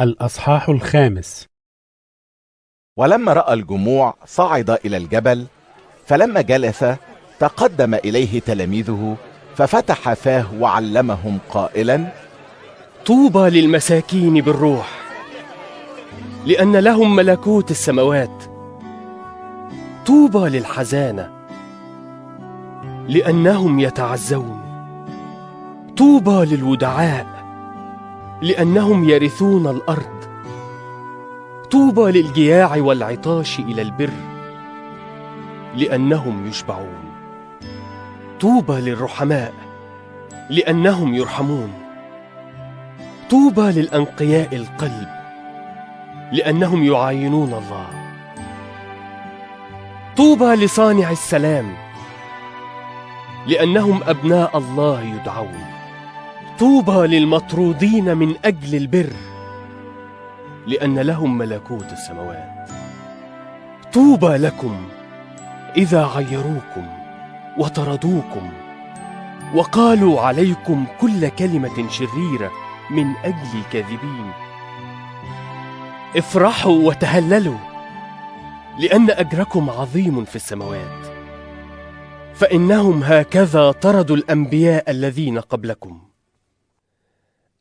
الأصحاح 5. ولما رأى الجموع صعد إلى الجبل، فلما جلس تقدم إليه تلاميذه ففتح فاه وعلمهم قائلا: طوبى للمساكين بالروح، لأن لهم ملكوت السماوات. طوبى للحزانة، لأنهم يتعزون. طوبى للودعاء، لأنهم يرثون الأرض. طوبى للجياع والعطاش إلى البر، لأنهم يشبعون. طوبى للرحماء، لأنهم يرحمون. طوبى للأنقياء القلب، لأنهم يعاينون الله. طوبى لصانع السلام، لأنهم أبناء الله يدعون. طوبى للمطرودين من أجل البر، لأن لهم ملكوت السماوات. طوبى لكم إذا عيروكم وطردوكم وقالوا عليكم كل كلمة شريرة من أجل الكاذبين. افرحوا وتهللوا، لأن أجركم عظيم في السماوات، فإنهم هكذا طردوا الأنبياء الذين قبلكم.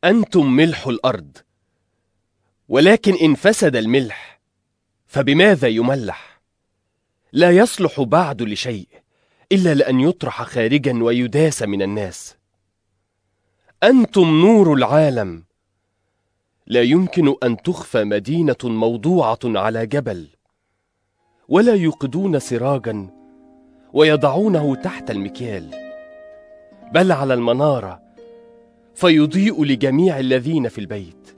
أنتم ملح الأرض، ولكن إن فسد الملح فبماذا يملح؟ لا يصلح بعد لشيء إلا لأن يطرح خارجا ويداس من الناس. أنتم نور العالم. لا يمكن أن تخفى مدينة موضوعة على جبل، ولا يوقدون سراجا ويضعونه تحت المكيال، بل على المنارة فيضيء لجميع الذين في البيت.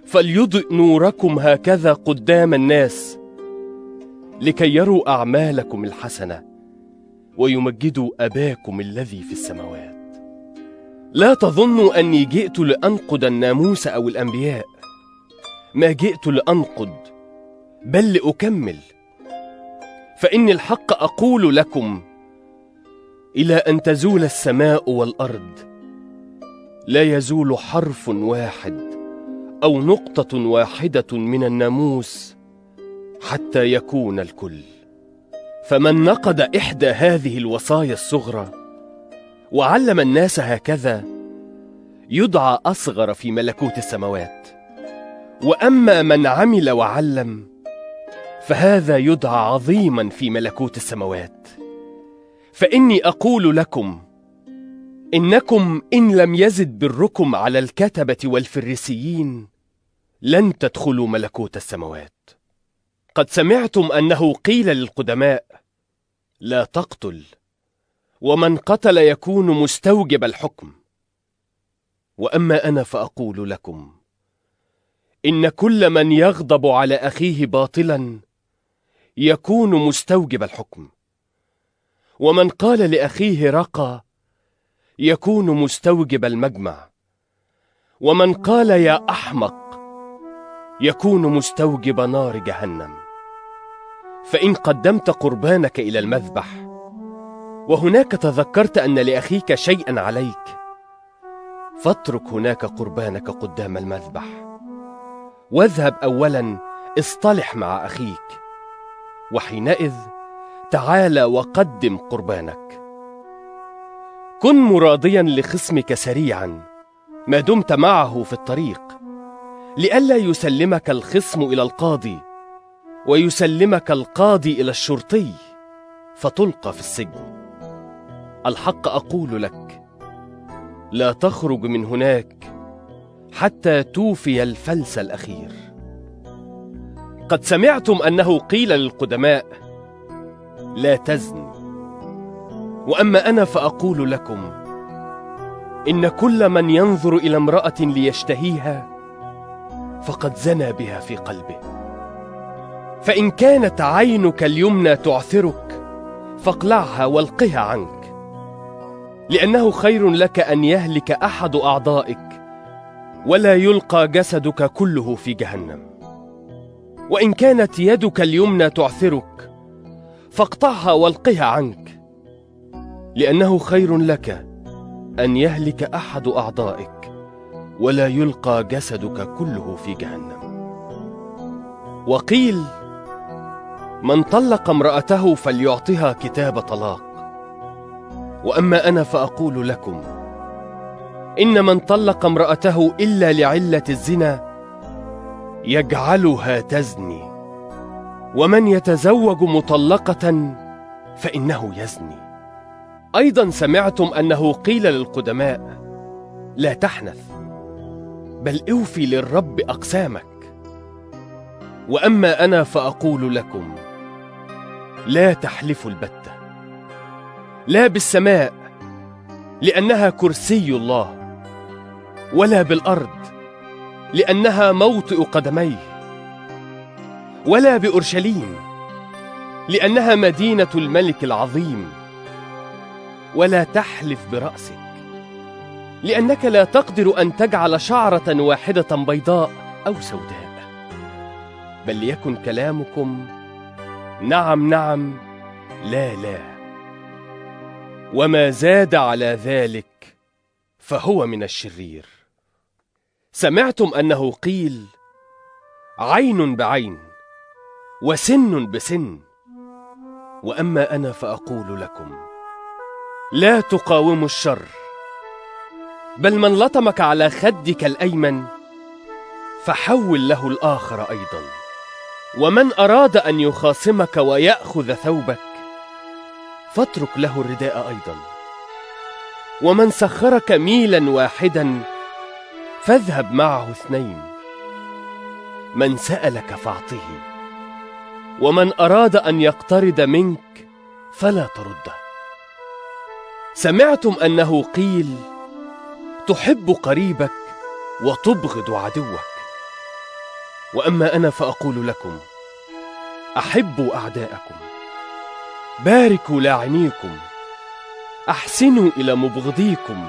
فليضئ نوركم هكذا قدام الناس، لكي يروا أعمالكم الحسنة ويمجدوا أباكم الذي في السماوات. لا تظنوا أني جئت لأنقض الناموس أو الأنبياء. ما جئت لأنقض، بل لأكمل. فإني الحق أقول لكم، إلى أن تزول السماء والأرض لا يزول حرف واحد أو نقطة واحدة من الناموس حتى يكون الكل. فمن نقض إحدى هذه الوصايا الصغرى وعلم الناس هكذا يدعى أصغر في ملكوت السماوات. وأما من عمل وعلم فهذا يدعى عظيما في ملكوت السماوات. فإني أقول لكم إنكم إن لم يزد بركم على الكتبة والفريسيين لن تدخلوا ملكوت السماوات. قد سمعتم أنه قيل للقدماء: لا تقتل، ومن قتل يكون مستوجب الحكم. وأما أنا فأقول لكم إن كل من يغضب على أخيه باطلا يكون مستوجب الحكم، ومن قال لأخيه رقى يكون مستوجب المجمع، ومن قال يا أحمق يكون مستوجب نار جهنم. فإن قدمت قربانك إلى المذبح وهناك تذكرت أن لأخيك شيئا عليك، فاترك هناك قربانك قدام المذبح، واذهب أولا اصطلح مع أخيك، وحينئذ تعال وقدم قربانك. كن مراضيا لخصمك سريعا ما دمت معه في الطريق، لئلا يسلمك الخصم إلى القاضي ويسلمك القاضي إلى الشرطي فتلقى في السجن. الحق أقول لك، لا تخرج من هناك حتى توفي الفلس الأخير. قد سمعتم أنه قيل للقدماء: لا تزن. وأما أنا فأقول لكم إن كل من ينظر إلى امرأة ليشتهيها فقد زنى بها في قلبه. فإن كانت عينك اليمنى تعثرك فاقلعها والقها عنك، لأنه خير لك أن يهلك أحد أعضائك ولا يلقى جسدك كله في جهنم. وإن كانت يدك اليمنى تعثرك فاقطعها والقها عنك، لأنه خير لك أن يهلك أحد أعضائك ولا يلقى جسدك كله في جهنم. وقيل: من طلق امرأته فليعطها كتاب طلاق. وأما أنا فأقول لكم: إن من طلق امرأته إلا لعلة الزنا يجعلها تزني، ومن يتزوج مطلقة فإنه يزني. أيضا سمعتم أنه قيل للقدماء: لا تحنث، بل اوفي للرب أقسامك. وأما أنا فأقول لكم: لا تحلفوا البتة، لا بالسماء لأنها كرسي الله، ولا بالأرض لأنها موطئ قدميه، ولا بأورشليم لأنها مدينة الملك العظيم. ولا تحلف برأسك، لأنك لا تقدر أن تجعل شعرة واحدة بيضاء أو سوداء، بل ليكن كلامكم نعم نعم، لا لا، وما زاد على ذلك فهو من الشرير. سمعتم أنه قيل: عين بعين وسن بسن. وأما أنا فأقول لكم: لا تقاوموا الشر، بل من لطمك على خدك الأيمن فحول له الآخر أيضا. ومن أراد أن يخاصمك ويأخذ ثوبك فاترك له الرداء أيضا. ومن سخرك ميلا واحدا فاذهب معه 2. من سألك فاعطه، ومن أراد أن يقترض منك فلا ترده. سمعتم أنه قيل: تحب قريبك وتبغض عدوك. وأما أنا فأقول لكم: أحبوا أعداءكم، باركوا لاعنيكم، أحسنوا إلى مبغضيكم،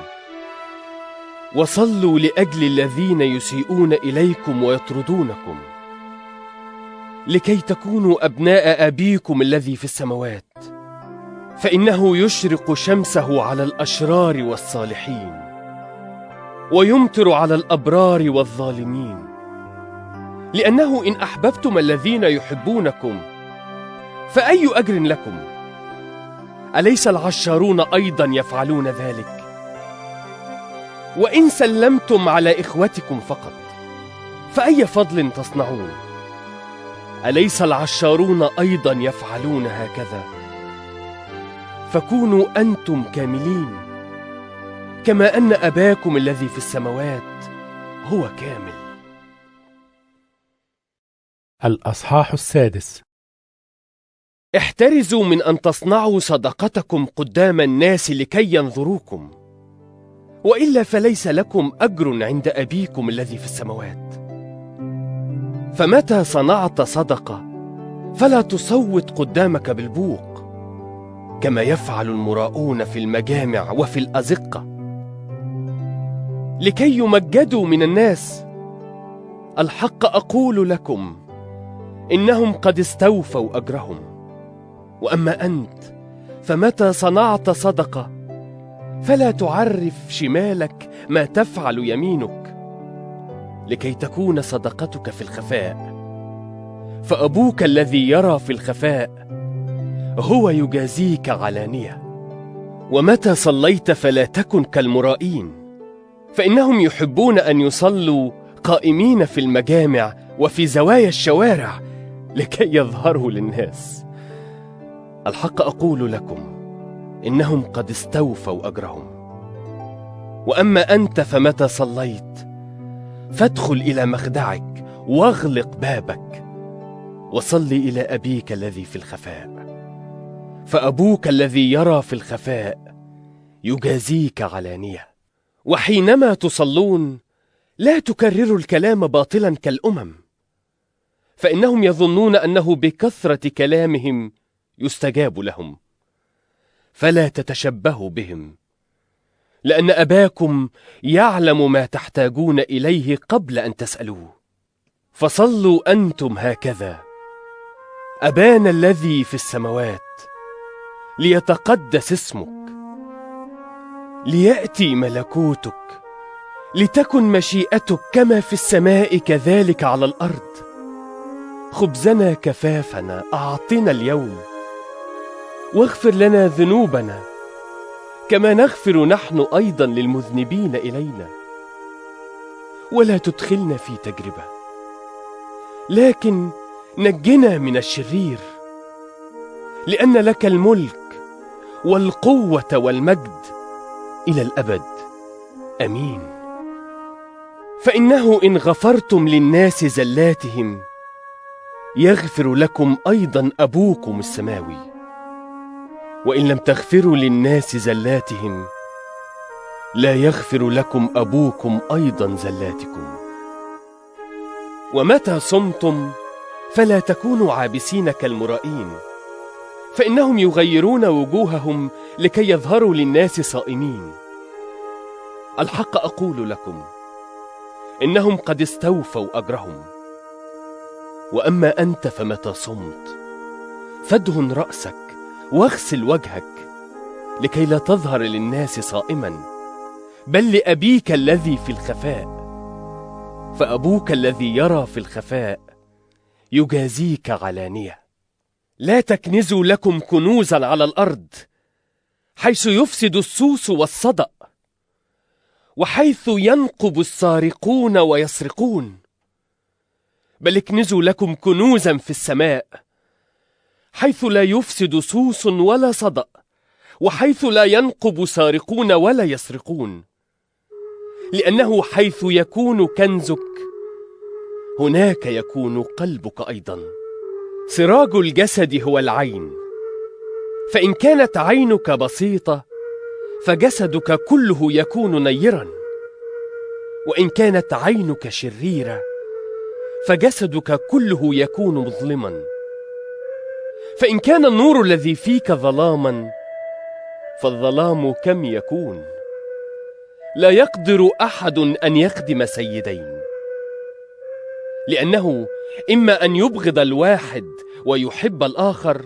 وصلوا لأجل الذين يسيئون إليكم ويطردونكم، لكي تكونوا أبناء أبيكم الذي في السماوات، فإنه يشرق شمسه على الأشرار والصالحين، ويمطر على الأبرار والظالمين. لأنه إن أحببتم الذين يحبونكم فأي أجر لكم؟ أليس العشارون أيضا يفعلون ذلك؟ وإن سلمتم على إخوتكم فقط فأي فضل تصنعون؟ أليس العشارون أيضا يفعلون هكذا؟ فكونوا أنتم كاملين كما أن أباكم الذي في السماوات هو كامل. الأصحاح 6. احترزوا من أن تصنعوا صدقتكم قدام الناس لكي ينظروكم، وإلا فليس لكم أجر عند أبيكم الذي في السماوات. فمتى صنعت صدقة فلا تصوت قدامك بالبوق كما يفعل المراؤون في المجامع وفي الأزقة لكي يمجدوا من الناس. الحق أقول لكم إنهم قد استوفوا أجرهم. وأما أنت فمتى صنعت صدقة فلا تعرف شمالك ما تفعل يمينك، لكي تكون صدقتك في الخفاء، فأبوك الذي يرى في الخفاء هو يجازيك علانية. ومتى صليت فلا تكن كالمرائين، فإنهم يحبون أن يصلوا قائمين في المجامع وفي زوايا الشوارع لكي يظهروا للناس. الحق أقول لكم إنهم قد استوفوا أجرهم. وأما أنت فمتى صليت فادخل إلى مخدعك واغلق بابك وصل إلى أبيك الذي في الخفاء، فأبوك الذي يرى في الخفاء يجازيك علانية. وحينما تصلون لا تكرروا الكلام باطلا كالأمم، فإنهم يظنون أنه بكثرة كلامهم يستجاب لهم. فلا تتشبهوا بهم، لأن أباكم يعلم ما تحتاجون إليه قبل أن تسألوه. فصلوا أنتم هكذا: أبانا الذي في السماوات، ليتقدس اسمك، ليأتي ملكوتك، لتكن مشيئتك كما في السماء كذلك على الأرض. خبزنا كفافنا أعطنا اليوم، واغفر لنا ذنوبنا كما نغفر نحن أيضا للمذنبين إلينا، ولا تدخلنا في تجربة لكن نجنا من الشرير، لأن لك الملك والقوة والمجد إلى الأبد. أمين. فإنه إن غفرتم للناس زلاتهم يغفر لكم أيضا أبوكم السماوي، وإن لم تغفروا للناس زلاتهم لا يغفر لكم أبوكم أيضا زلاتكم. ومتى صمتم فلا تكونوا عابسين كالمرائين، فإنهم يغيرون وجوههم لكي يظهروا للناس صائمين. الحق أقول لكم إنهم قد استوفوا أجرهم. وأما أنت فمتى صمت فادهن رأسك واغسل وجهك، لكي لا تظهر للناس صائما، بل لأبيك الذي في الخفاء، فأبوك الذي يرى في الخفاء يجازيك علانية. لا تكنزوا لكم كنوزا على الأرض، حيث يفسد السوس والصدأ، وحيث ينقب السارقون ويسرقون، بل اكنزوا لكم كنوزا في السماء، حيث لا يفسد سوس ولا صدأ، وحيث لا ينقب سارقون ولا يسرقون. لأنه حيث يكون كنزك هناك يكون قلبك أيضا. سراج الجسد هو العين، فإن كانت عينك بسيطة فجسدك كله يكون نيرا، وإن كانت عينك شريرة فجسدك كله يكون مظلما. فإن كان النور الذي فيك ظلاما فالظلام كم يكون؟ لا يقدر أحد أن يخدم سيدين، لأنه إما أن يبغض الواحد ويحب الآخر،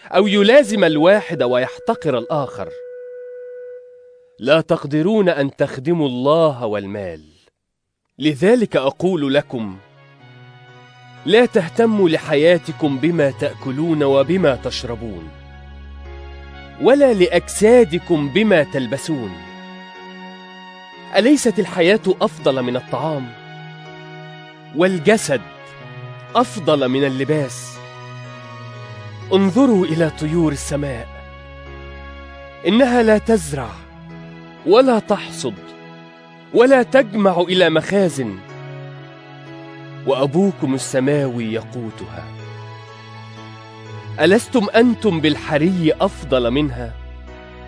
أو يلازم الواحد ويحتقر الآخر. لا تقدرون أن تخدموا الله والمال. لذلك أقول لكم: لا تهتموا لحياتكم بما تأكلون وبما تشربون، ولا لأجسادكم بما تلبسون. أليست الحياة أفضل من الطعام، والجسد أفضل من اللباس؟ انظروا إلى طيور السماء، إنها لا تزرع ولا تحصد ولا تجمع إلى مخازن، وأبوكم السماوي يقوتها. ألستم أنتم بالحري أفضل منها؟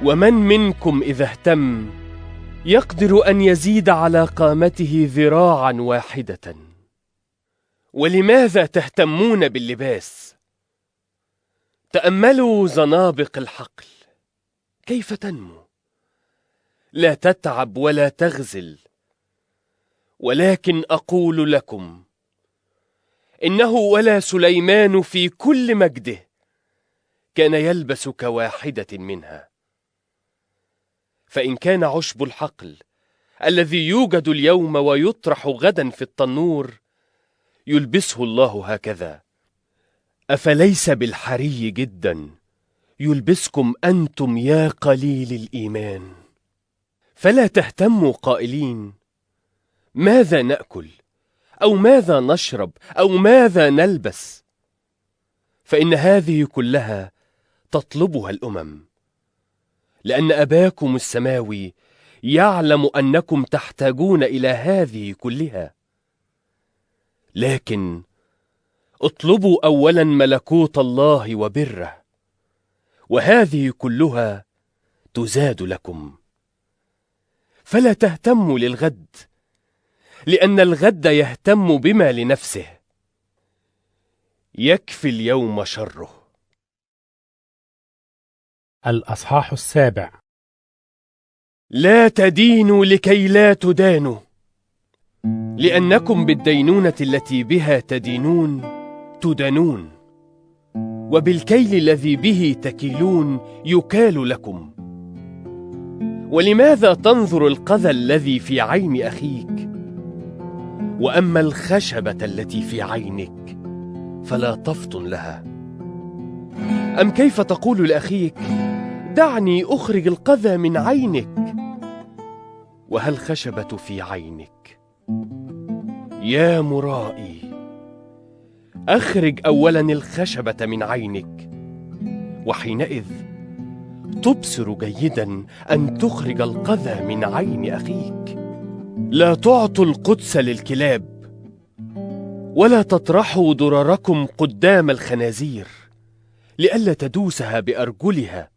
ومن منكم إذا اهتم يقدر أن يزيد على قامته ذراعا واحدة؟ ولماذا تهتمون باللباس؟ تأملوا زنابق الحقل كيف تنمو، لا تتعب ولا تغزل. ولكن أقول لكم إنه ولا سليمان في كل مجده كان يلبس كواحدة منها. فإن كان عشب الحقل الذي يوجد اليوم ويطرح غدا في التنور يلبسه الله هكذا، أفليس بالحري جدا يلبسكم أنتم يا قليل الإيمان؟ فلا تهتموا قائلين: ماذا نأكل؟ أو ماذا نشرب؟ أو ماذا نلبس؟ فإن هذه كلها تطلبها الأمم، لأن أباكم السماوي يعلم أنكم تحتاجون إلى هذه كلها. لكن اطلبوا أولا ملكوت الله وبره، وهذه كلها تزاد لكم. فلا تهتموا للغد، لأن الغد يهتم بما لنفسه. يكفي اليوم شره. الأصحاح 7. لا تدينوا لكي لا تدانوا، لأنكم بالدينونة التي بها تدينون تدانون، وبالكيل الذي به تكيلون يكال لكم. ولماذا تنظر القذى الذي في عين أخيك، وأما الخشبة التي في عينك فلا تفطن لها؟ أم كيف تقول لأخيك: دعني أخرج القذى من عينك، وها الخشبة في عينك؟ يا مرائي، أخرج أولا الخشبة من عينك، وحينئذ تبصر جيدا أن تخرج القذى من عين أخيك. لا تعطوا القدس للكلاب، ولا تطرحوا درركم قدام الخنازير، لئلا تدوسها بأرجلها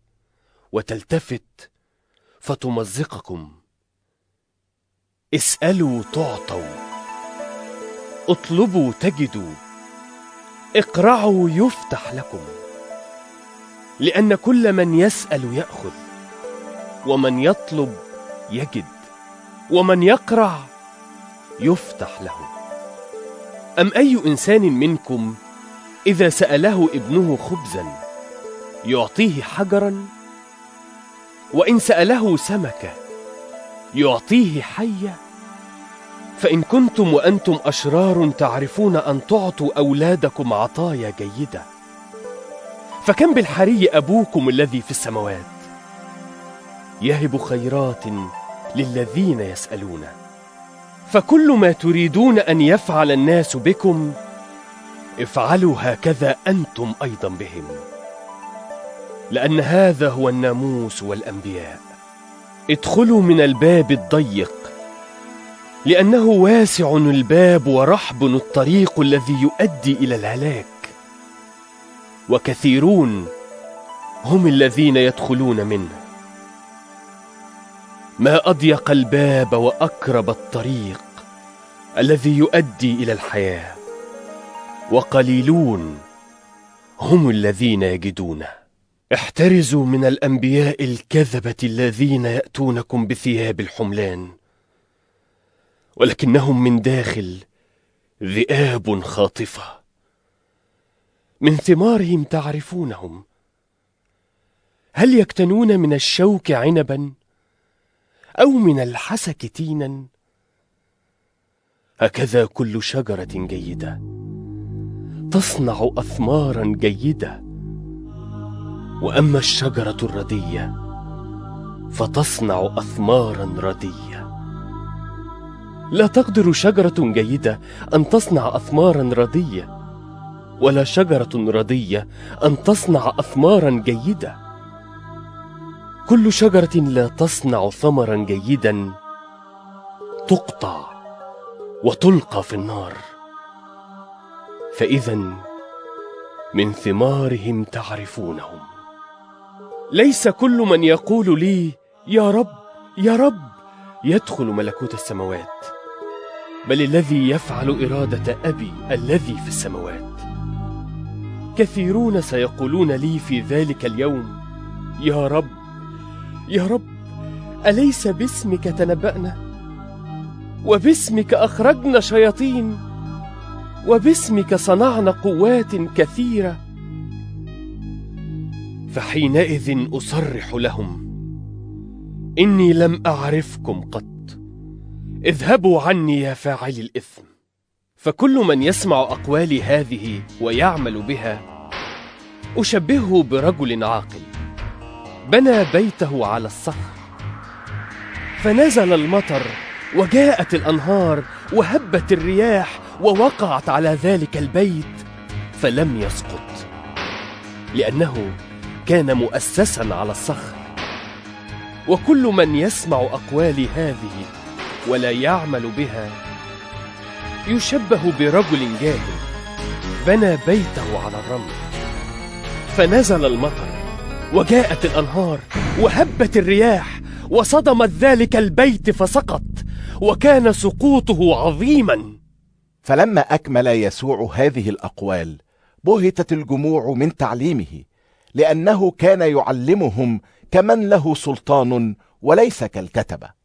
وتلتفت فتمزقكم. اسألوا تعطوا، اطلبوا تجدوا، اقرعوا يفتح لكم. لأن كل من يسأل يأخذ، ومن يطلب يجد، ومن يقرع يفتح له. أم أي إنسان منكم إذا سأله ابنه خبزا يعطيه حجرا؟ وإن سأله سمكة يعطيه حية؟ فإن كنتم وأنتم أشرار تعرفون أن تعطوا أولادكم عطايا جيدة، فكم بالحري أبوكم الذي في السماوات يهب خيرات للذين يسألون. فكل ما تريدون أن يفعل الناس بكم افعلوا هكذا أنتم أيضا بهم، لأن هذا هو الناموس والأنبياء. ادخلوا من الباب الضيق، لأنه واسع الباب ورحب الطريق الذي يؤدي إلى الهلاك، وكثيرون هم الذين يدخلون منه. ما أضيق الباب وأقرب الطريق الذي يؤدي إلى الحياة، وقليلون هم الذين يجدونه. احترزوا من الأنبياء الكذبة الذين يأتونكم بثياب الحملان، ولكنهم من داخل ذئاب خاطفة. من ثمارهم تعرفونهم، هل يكتنون من الشوك عنبا أو من الحسك تينا؟ هكذا كل شجرة جيدة تصنع أثمارا جيدة، وأما الشجرة الردية فتصنع أثمارا ردية. لا تقدر شجرة جيدة أن تصنع أثمارا ردية، ولا شجرة ردية أن تصنع أثمارا جيدة. كل شجرة لا تصنع ثمرا جيدا تقطع وتلقى في النار. فإذا من ثمارهم تعرفونهم. ليس كل من يقول لي يا رب يا رب يدخل ملكوت السماوات، بل الذي يفعل إرادة أبي الذي في السماوات. كثيرون سيقولون لي في ذلك اليوم: يا رب يا رب، أليس باسمك تنبأنا، وباسمك أخرجنا شياطين، وباسمك صنعنا قوات كثيرة؟ فحينئذ أصرح لهم: إني لم أعرفكم قط، اذهبوا عني يا فاعلي الإثم. فكل من يسمع أقوالي هذه ويعمل بها أشبهه برجل عاقل بنى بيته على الصخر، فنزل المطر وجاءت الأنهار وهبت الرياح ووقعت على ذلك البيت فلم يسقط، لأنه كان مؤسسا على الصخر. وكل من يسمع أقوالي هذه ولا يعمل بها يشبه برجل جاهل بنى بيته على الرمل، فنزل المطر وجاءت الأنهار وهبت الرياح وصدمت ذلك البيت فسقط، وكان سقوطه عظيما. فلما أكمل يسوع هذه الأقوال بهتت الجموع من تعليمه، لأنه كان يعلمهم كمن له سلطان وليس كالكتبة.